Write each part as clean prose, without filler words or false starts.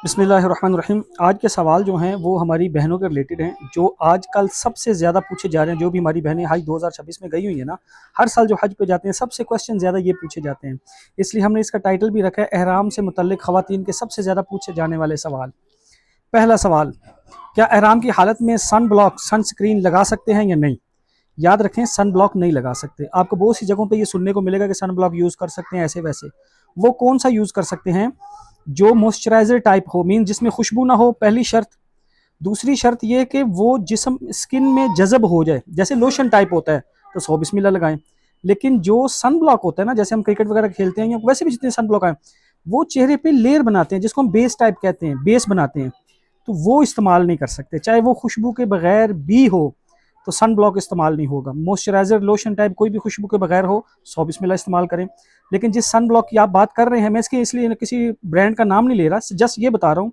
बिस्मिल्लाहिर्रहमानिर्रहीम। आज के सवाल जो हैं वो हमारी बहनों के रिलेटेड हैं, जो आजकल सबसे ज़्यादा पूछे जा रहे हैं। जो भी हमारी बहनें हज 2026 में गई हुई हैं ना, हर साल जो हज पे जाते हैं सबसे क्वेश्चन ज़्यादा ये पूछे जाते हैं। इसलिए हमने इसका टाइटल भी रखा है एहराम से मुतल्लिक ख़वातीन के सबसे ज़्यादा पूछे जाने वाले सवाल। पहला सवाल, क्या एहराम की हालत में सन ब्लॉक सनस्क्रीन लगा सकते हैं या नहीं? याद रखें, सन ब्लॉक नहीं लगा सकते। आपको बहुत सी जगहों पे ये सुनने को मिलेगा कि सन ब्लॉक यूज़ कर सकते हैं ऐसे वैसे। वो कौन सा यूज़ कर सकते हैं? जो मॉइस्चराइजर टाइप हो, मीन जिसमें खुशबू ना हो, पहली शर्त। दूसरी शर्त ये कि वो जिसम स्किन में जज़ब हो जाए, जैसे लोशन टाइप होता है तो सौ बिस्मिल्लाह लगाएं। लेकिन जो सन ब्लॉक होता है ना, जैसे हम क्रिकेट वगैरह खेलते हैं या वैसे भी जितने सन ब्लॉक आए, वो चेहरे पे लेयर बनाते हैं, जिसको हम बेस टाइप कहते हैं, बेस बनाते हैं। तो वो इस्तेमाल नहीं कर सकते, चाहे वो खुशबू के बगैर भी हो तो सन ब्लॉक इस्तेमाल नहीं होगा। मॉइस्चराइजर लोशन टाइप कोई भी खुशबू के बगैर हो, सौ बिस्मिल्लाह इस्तेमाल करें। लेकिन जिस सन ब्लॉक की आप बात कर रहे हैं, मैं इसके इसलिए किसी ब्रांड का नाम नहीं ले रहा, जस्ट ये बता रहा हूँ,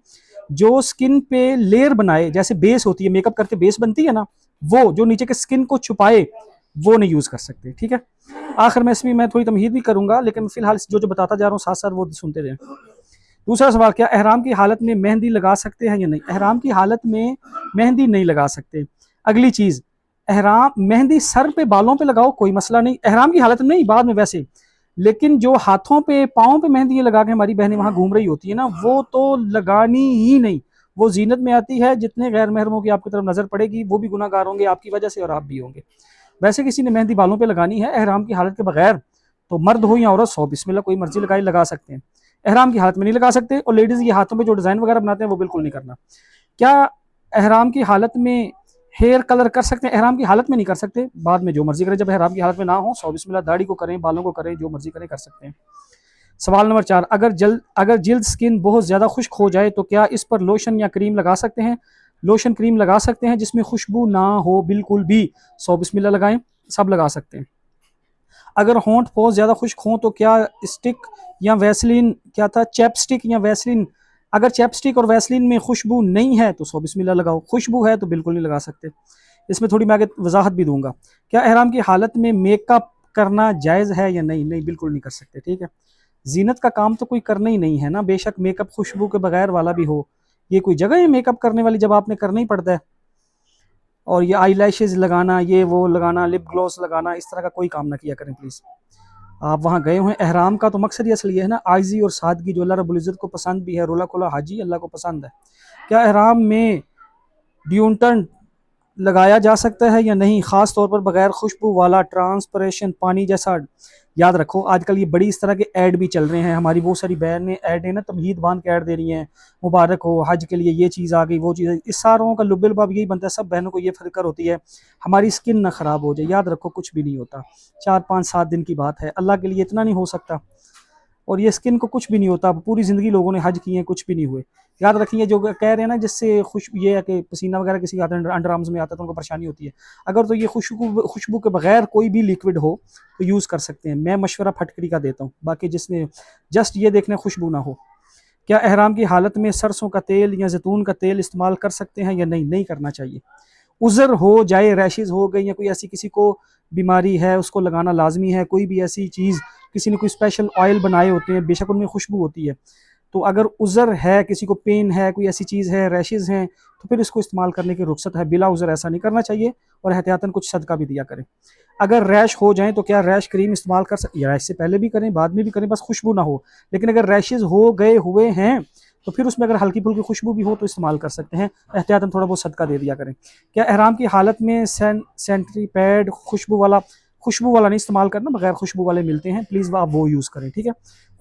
जो स्किन पे लेयर बनाए, जैसे बेस होती है, मेकअप करके बेस बनती है ना, वो जो नीचे के स्किन को छुपाए, वो नहीं यूज कर सकते। ठीक है। आखिर में इसमें मैं थोड़ी तमहीद भी करूंगा, लेकिन फिलहाल जो जो बताता जा रहा हूँ साथ साथ वो सुनते रहें। दूसरा सवाल, क्या एहराम की हालत में मेहंदी लगा सकते हैं या नहीं? एहराम की हालत में मेहंदी नहीं लगा सकते। अगली चीज, एहराम मेहंदी सर पे बालों पे लगाओ, कोई मसला नहीं, एहराम की हालत में नहीं, बाद में वैसे। लेकिन जो हाथों पे पाँव पे मेहंदी लगा के हमारी बहनें वहां घूम रही होती है ना, वो तो लगानी ही नहीं। वो जीनत में आती है। जितने गैर महरमों की आपकी तरफ नजर पड़ेगी वो भी गुनाहगार होंगे आपकी वजह से, और आप भी होंगे। वैसे किसी ने मेहंदी बालों पे लगानी है एहराम की हालत के बगैर, तो मर्द हो या औरत, सौ बिस्मिल्लाह, कोई मर्जी लगाई लगा सकते हैं। एहराम की हालत में नहीं लगा सकते। और लेडीज ये हाथों पे जो डिजाइन वगैरह बनाते हैं वो बिल्कुल नहीं करना। क्या एहराम की हालत में हेयर कलर कर सकते हैं? एहराम की हालत में नहीं कर सकते, बाद में जो मर्जी करें। जब एहराम की हालत में ना हो, सौ बिस्मिल्लाह, दाढ़ी को करें, बालों को करें, जो मर्जी करें, कर सकते हैं। सवाल नंबर 4, अगर जिल्द स्किन बहुत ज़्यादा खुश्क हो जाए तो क्या इस पर लोशन या क्रीम लगा सकते हैं? लोशन क्रीम लगा सकते हैं जिसमें खुशबू ना हो बिल्कुल भी, सौ बिस्मिल्लाह लगाएं, सब लगा सकते हैं। अगर होंठ बहुत ज़्यादा खुश्क हों तो क्या स्टिक या वैसलीन, क्या था, चैपस्टिक या वैसलीन, अगर चैपस्टिक और वैसलीन में खुशबू नहीं है तो सौ बिस्मिल्लाह लगाओ, खुशबू है तो बिल्कुल नहीं लगा सकते। इसमें थोड़ी मैं आगे वजाहत भी दूंगा। क्या एहराम की हालत में मेकअप करना जायज़ है या नहीं? नहीं, बिल्कुल नहीं कर सकते। ठीक है। जीनत का काम तो कोई करना ही नहीं है ना, बेशक मेकअप खुशबू के बगैर वाला भी हो। ये कोई जगह है मेकअप करने वाली जब आपने करना ही पड़ता है? और ये आई लैशेज लगाना, ये वो लगाना, लिप ग्लॉस लगाना, इस तरह का कोई काम ना किया करें प्लीज़। आप वहाँ गए हुए, एहराम का तो मकसद ही असल ये है ना, आइजी और सादगी, जो अल्लाह रब्बुल इज़्ज़त को पसंद भी है। रोला खोला हाजी अल्लाह को पसंद है। क्या एहराम में ड्यूटन लगाया जा सकता है या नहीं, खास तौर पर बगैर खुशबू वाला ट्रांसपरेशन पानी जैसा? याद रखो, आजकल ये बड़ी इस तरह के ऐड भी चल रहे हैं। हमारी बहुत सारी बहनें ऐड है ना, तमहीद बांध के ऐड दे रही हैं, मुबारक हो हज के लिए, ये चीज़ आ गई, वो चीज़। इस सारों का लुब्बिल बाब यही बनता है, सब बहनों को ये फिक्र होती है हमारी स्किन ना ख़राब हो जाए। याद रखो, कुछ भी नहीं होता, 4 5 7 दिन की बात है, अल्लाह के लिए इतना नहीं हो सकता। और ये स्किन को कुछ भी नहीं होता। पूरी ज़िंदगी लोगों ने हज किए हैं, कुछ भी नहीं हुए। याद रखिए, जो कह रहे हैं ना, जिससे खुश ये है कि पसीना वगैरह किसी के अंडर आर्म्स में आता है तो उनको परेशानी होती है, अगर तो ये खुशबू के बगैर कोई भी लिक्विड हो तो यूज़ कर सकते हैं। मैं मशवरा फटकरी का देता हूँ, बाकी जिसने जस्ट ये देखना खुशबू ना हो। क्या एहराम की हालत में सरसों का तेल या जैतून का तेल इस्तेमाल कर सकते हैं या नहीं? नहीं करना चाहिए। उज़र हो जाए, रैशेज़ हो गई या कोई ऐसी किसी को बीमारी है, उसको लगाना लाजमी है। कोई भी ऐसी चीज़, किसी ने कोई स्पेशल ऑयल बनाए होते हैं, बेशक उनमें खुशबू होती है, तो अगर उज़र है, किसी को पेन है, कोई ऐसी चीज़ है, रैशेज़ हैं, तो फिर इसको इस्तेमाल करने की रुख्सत है। बिला उज़र ऐसा नहीं करना चाहिए, और एहतियातन कुछ सदका भी दिया करें। अगर रैश हो जाए तो क्या रैश क्रीम इस्तेमाल कर सकते? रैश से पहले भी करें, बाद में भी करें, बस खुशबू ना हो। लेकिन अगर रैशेज़ हो गए हुए हैं तो फिर उसमें अगर हल्की फुल्की खुशबू भी हो तो इस्तेमाल कर सकते हैं। एहतियातन थोड़ा बहुत सदका दे दिया करें। क्या एहराम की हालत में सेंट्री पैड खुशबू वाला नहीं इस्तेमाल करना, बगैर खुशबू वाले मिलते हैं, प्लीज़ आप वो यूज़ करें। ठीक है।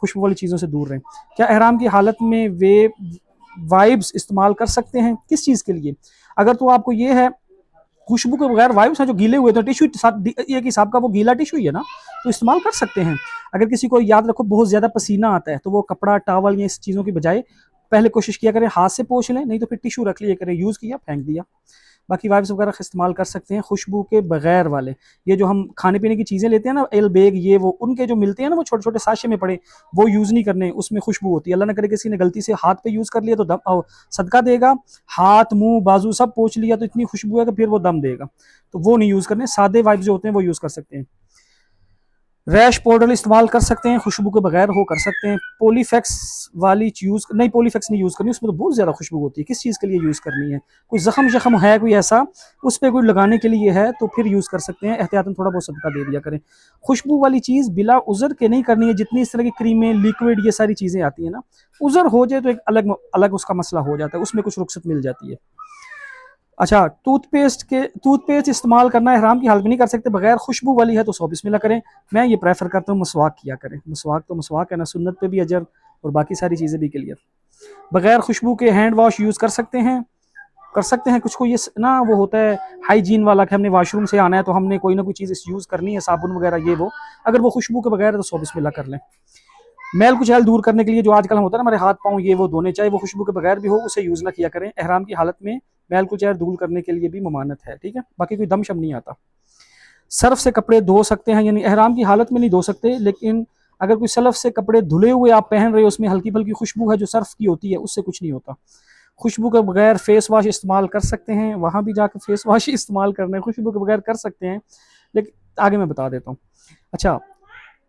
खुशबू वाली चीज़ों से दूर रहें। क्या एहराम की हालत में वे वाइब्स इस्तेमाल कर सकते हैं? किस चीज़ के लिए? अगर तो आपको ये है, खुशबू के बगैर वाइब्स हैं जो गीले हुए थे, टिश्यू एक हिसाब का वो गीला टिश्यू ही है ना, तो इस्तेमाल कर सकते हैं। अगर किसी को, याद रखो, बहुत ज़्यादा पसीना आता है तो वो कपड़ा, टॉवल या इस चीज़ों की बजाय पहले कोशिश किया करें हाथ से पोंछ लें, नहीं तो फिर टिश्यू रख लिया करें, यूज़ किया, फेंक दिया। बाकी वाइप्स वगैरह इस्तेमाल कर सकते हैं खुशबू के बगैर वाले। ये जो हम खाने पीने की चीज़ें लेते हैं ना, एल बैग, ये वो, उनके जो मिलते हैं ना, वो छोटे छोटे साशे में पड़े, वो यूज़ नहीं करने, उसमें खुशबू होती है। अल्लाह न करे किसी ने गलती से हाथ पे यूज़ कर लिया तो दम सदका देगा। हाथ, मुंह, बाजू सब पोंछ लिया तो इतनी खुशबू है कि फिर वो दम देगा, तो वो नहीं यूज़ करने। सादे वाइप्स जो होते हैं वो यूज़ कर सकते हैं। रैश पाउडर इस्तेमाल कर सकते हैं, खुशबू के बगैर हो कर सकते हैं। पॉलीफेक्स वाली यूज़ नहीं, पॉलीफेक्स नहीं यूज़ करनी, उसमें तो बहुत ज़्यादा खुशबू होती है। किस चीज़ के लिए यूज़ करनी है? कोई ज़ख़म है कोई ऐसा, उस पर कोई लगाने के लिए है तो फिर यूज़ कर सकते हैं। एहतियातन थोड़ा बहुत सदका दे दिया करें। खुशबू वाली चीज़ बिला उज़र के नहीं करनी है। जितनी इस तरह की क्रीमें, लिक्विड, ये सारी चीज़ें आती हैं ना, उज़र हो जाए तो एक अलग अलग उसका मसला हो जाता है, उसमें कुछ रुख्सत मिल जाती है। अच्छा, टूथपेस्ट इस्तेमाल करना इहराम की हालत में नहीं कर सकते, बगैर खुशबू वाली है तो सौ बिस्मिल्लाह करें। मैं ये प्रेफर करता हूँ मसवाक किया करें। मसवाक तो मसवाक है ना, सुन्नत पे भी अजर और बाकी सारी चीज़ें भी क्लियर। बगैर खुशबू के हैंड वॉश यूज़ कर सकते हैं। कुछ को ये ना वो होता है हाइजीन वाला कि हमने वॉशरूम से आना है तो हमने कोई ना कोई चीज़ यूज़ करनी है, साबुन वगैरह ये वो। अगर वो खुशबू के बगैर है तो सौ बिस्मिल्लाह कर लें। मैल कुचैल दूर करने के लिए जो आजकल होता है ना, हमारे हाथ पाँव ये वो धोने, चाहे वो खुशबू के बगैर भी हो, उसे यूज़ ना किया करें। एहराम की हालत में मैल कुचैल दूर करने के लिए भी ममानत है, ठीक है। बाकी कोई दम शम नहीं आता। सर्फ से कपड़े धो सकते हैं, यानी एहराम की हालत में नहीं धो सकते, लेकिन अगर कोई सर्फ से कपड़े धुले हुए आप पहन रहे हो, उसमें हल्की फल्की खुशबू है जो सर्फ की होती है, उससे कुछ नहीं होता। खुशबू के बगैर फेस वॉश इस्तेमाल कर सकते हैं, वहाँ भी जाकर फेस वॉश इस्तेमाल करना है, खुशबू के बगैर कर सकते हैं, लेकिन आगे मैं बता देता हूँ। अच्छा,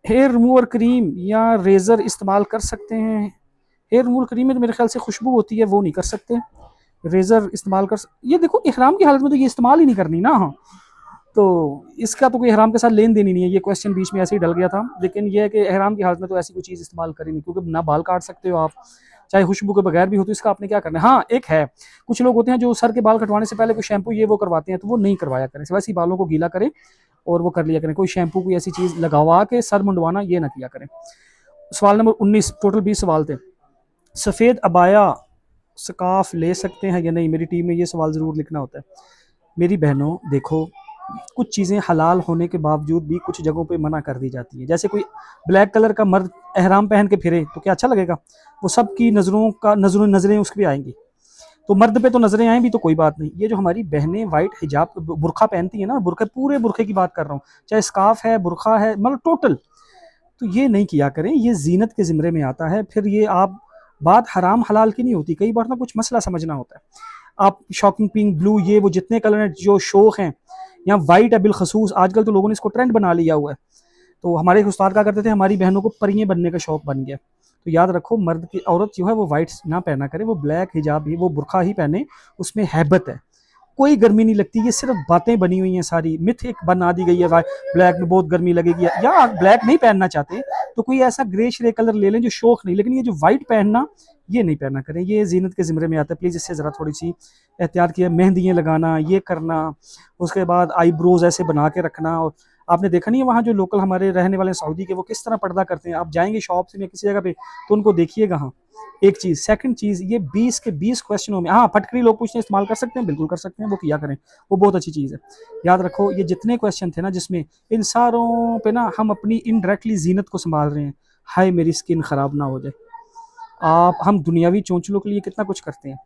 हेयर रिमूवर क्रीम या रेज़र इस्तेमाल कर सकते हैं। हेयर रिमूवर क्रीम में तो मेरे ख्याल से खुशबू होती है, वो नहीं कर सकते। रेज़र इस्तेमाल ये देखो इहराम की हालत में तो ये इस्तेमाल ही नहीं करनी ना। हाँ, तो इसका तो कोई इहराम के साथ लेन देन ही नहीं है। ये क्वेश्चन बीच में ऐसे ही डल गया था, लेकिन ये है कि इहराम की हालत में तो ऐसी कोई चीज़ इस्तेमाल करी नहीं, क्योंकि ना बाल काट सकते हो आप, चाहे खुशबू के बगैर भी हो, तो इसका आपने क्या करना है। हाँ, एक है, कुछ लोग होते हैं जो सर के बाल कटवाने से पहले कोई शैम्पू ये वो करवाते हैं, तो वो नहीं करवाया करें। वैसे ही बालों को गीला करें और वो कर लिया करें। कोई शैम्पू कोई ऐसी चीज़ लगवा के सर मुंडवाना ये ना किया करें। सवाल नंबर 19, टोटल 20 सवाल थे। सफ़ेद अबाया स्काफ ले सकते हैं या नहीं? मेरी टीम में ये सवाल ज़रूर लिखना होता है। मेरी बहनों देखो, कुछ चीज़ें हलाल होने के बावजूद भी कुछ जगहों पे मना कर दी जाती है। जैसे कोई ब्लैक कलर का मर्द एहराम पहन के फिरे तो क्या अच्छा लगेगा? वो सबकी नज़रें उस पर आएंगी। तो मर्द पे तो नज़रें आएँ भी तो कोई बात नहीं। ये जो हमारी बहनें वाइट हिजाब बुरखा पहनती हैं ना, बुरखे पूरे बुरखे की बात कर रहा हूँ, चाहे स्काफ है, बुरखा है, मतलब टोटल, तो ये नहीं किया करें। ये जीनत के ज़िम्रे में आता है। फिर ये आप बात हराम हलाल की नहीं होती, कई बार ना कुछ मसला समझना होता है। आप शॉकिंग पिंक, ब्लू, ये वो जितने कलर हैं जो शौक हैं, या वाइट है बिलखसूस, आजकल तो लोगों ने इसको ट्रेंड बना लिया हुआ है। तो हमारे उस्ताद क्या करते थे, हमारी बहनों को परियां बनने का शौक बन गया। तो याद रखो, मर्द की औरत जो है वो वाइट ना पहना करे, वो ब्लैक हिजाब ही, वो बुरखा ही पहने, उसमें हैबत है। कोई गर्मी नहीं लगती। ये सिर्फ बातें बनी हुई हैं, सारी मिथ एक बना दी गई है। ब्लैक में बहुत गर्मी लगेगी, या आप ब्लैक नहीं पहनना चाहते तो कोई ऐसा ग्रे श्रे कलर ले लें जो शौक नहीं, लेकिन ये जो वाइट पहनना, ये नहीं पहना करें। ये जीनत के ज़िम्रे में आता है। प्लीज़ इससे ज़रा थोड़ी सी एहतियात किया। मेहंदियाँ लगाना, ये करना, उसके बाद आईब्रोज ऐसे बना के रखना। और आपने देखा नहीं है वहाँ जो लोकल हमारे रहने वाले सऊदी के, वो किस तरह पर्दा करते हैं। आप जाएंगे शॉप से या किसी जगह पे तो उनको देखिएगा। हाँ, एक चीज़। सेकंड चीज़, ये 20 के 20 क्वेश्चनों में, हाँ, फटकरी लोग पूछने इस्तेमाल कर सकते हैं, बिल्कुल कर सकते हैं, वो किया करें, वो बहुत अच्छी चीज़ है। याद रखो, ये जितने क्वेश्चन थे ना, जिसमें इन सारों पे ना हम अपनी इनडायरेक्टली जीनत को संभाल रहे हैं। हाय मेरी स्किन ख़राब ना हो जाए। हम दुनियावी चोंचलों के लिए कितना कुछ करते हैं,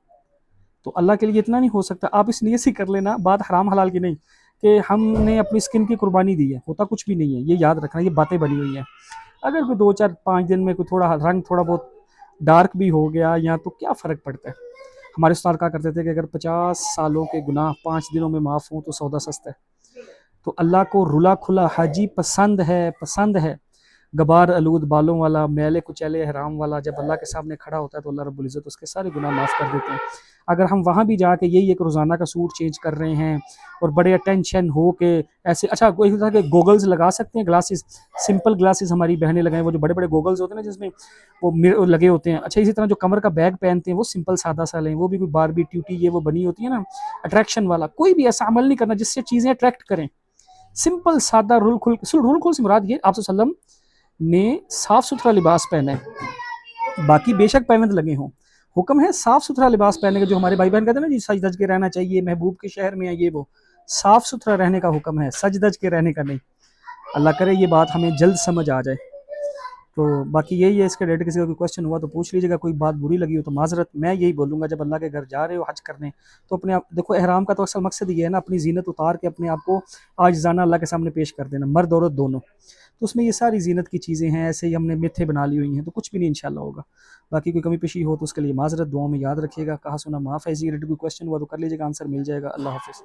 तो अल्लाह के लिए इतना नहीं हो सकता। आप इस नीयत से कर लेना, बात हराम हलाल की नहीं, कि हमने अपनी स्किन की कुर्बानी दी है, होता कुछ भी नहीं है। ये याद रखना, ये बातें बनी हुई हैं। अगर कोई 2 4 5 दिन में कोई थोड़ा रंग थोड़ा बहुत डार्क भी हो गया या, तो क्या फ़र्क पड़ता है। हमारे उस्ताद कहा करते थे कि अगर 50 सालों के गुनाह 5 दिनों में माफ़ हो तो सौदा सस्ता है। तो अल्लाह को रुला खुला हाजी पसंद है। गबार आलूद बालों वाला, मैले कुचैले हराम वाला, जब अल्लाह के सामने खड़ा होता है तो अल्लाह रब्बुल इज़्ज़त उसके सारे गुनाह माफ़ कर देते हैं। अगर हम वहाँ भी जाके यही एक रोज़ाना का सूट चेंज कर रहे हैं और बड़े अटेंशन हो के ऐसे, अच्छा कोई तरह के गोगल्स लगा सकते हैं, ग्लासेस, सिंपल ग्लासेस हमारी बहनें लगाएं, वो जो बड़े बड़े गोगल्स होते हैं ना जिसमें वो लगे होते हैं। अच्छा, इसी तरह जो कमर का बैग पहनते हैं वो सिंपल सादा सा लें, वो भी कोई बारबी ट्यूटी ये वो बनी होती है ना, अट्रैक्शन वाला। कोई भी ऐसा अमल नहीं करना जिससे चीज़ें अट्रैक्ट करें। सिंपल सादा रुल खुल से मुराद ये आप वसल्लम ने साफ सुथरा लिबास पहना है। बाकी बेशक पैबंद लगे हों, हुक्म है साफ सुथरा लिबास पहनने का। जो हमारे भाई बहन कहते हैं ना जी, सज धज के रहना चाहिए, महबूब के शहर में है, ये वो साफ सुथरा रहने का हुक्म है, सज धज के रहने का नहीं। अल्लाह करे ये बात हमें जल्द समझ आ जाए। तो बाकी यही है, इसके रिलेटेड किसी का कोई क्वेश्चन हुआ तो पूछ लीजिएगा। कोई बात बुरी लगी हो तो माजरत। मैं यही बोलूँगा, जब अल्लाह के घर जा रहे हो हज करने, तो अपने आप देखो, एहराम का तो असल मकसद ये है ना, अपनी जीनत उतार के अपने आप को आजिज़ाना अल्लाह के सामने पेश कर देना, मर्द औरत दोनों। तो उसमें ये सारी जीनत की चीज़ें हैं, ऐसे ही हमने मिथे बना ली हुई हैं, तो कुछ भी नहीं इंशाल्लाह होगा। बाकी कोई कमी पेशी हो तो उसके लिए माजरत, दुआ में याद रखिएगा। कहा सुना माफ़ है। इसी रिलेटेड कोई क्वेश्चन हुआ तो कर लीजिएगा, आंसर मिल जाएगा। अल्लाह हाफ़िज़।